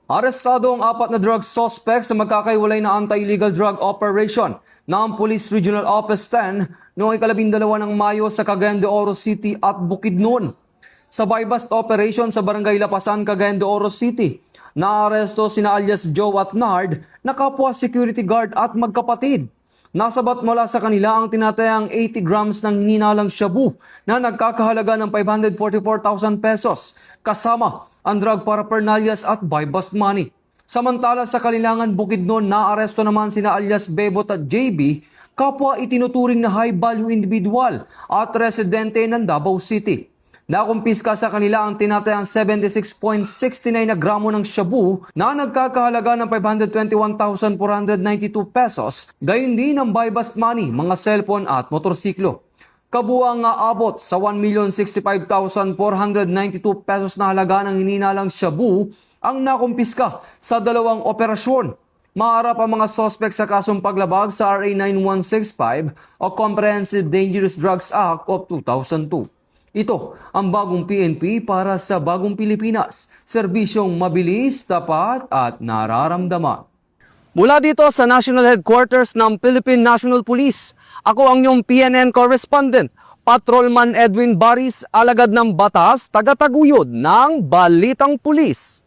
Arestado ang 4 na drug suspects sa magkakaiwalay na anti-illegal drug operation ng Police Regional Office 10 noong 12 ng Mayo sa Cagayan de Oro City at Bukidnon. Sa buy-bust operation sa Barangay Lapasan, Cagayan de Oro City, naaresto sina alias Joe at Nard na kapwa security guard at magkapatid. Nasabat mula sa kanila ang tinatayang 80 grams ng hininalang shabu na nagkakahalaga ng 544,000 pesos kasama ang drug paraphernalias at buy-bust money. Samantala sa Kalilangan, Bukidnon, naaresto naman sina alias Bebot at JB, kapwa itinuturing na high-value individual at residente ng Davao City. Nakumpiska sa kanila ang tinatayang 76.69 na gramo ng shabu na nagkakahalaga ng 521,492 pesos, gayon din ang buy-bust money, mga cellphone at motorsiklo. Kabuang abot sa 1,065,492 pesos na halaga ng hininalang shabu ang nakumpiska sa dalawang operasyon. Maharap ang mga suspect sa kasong paglabag sa RA 9165 o Comprehensive Dangerous Drugs Act of 2002. Ito ang bagong PNP para sa bagong Pilipinas. Serbisyong mabilis, tapat at nararamdaman. Mula dito sa National Headquarters ng Philippine National Police, ako ang iyong PNN correspondent, Patrolman Edwin Baris, alagad ng batas, taga-taguyod ng Balitang Pulis.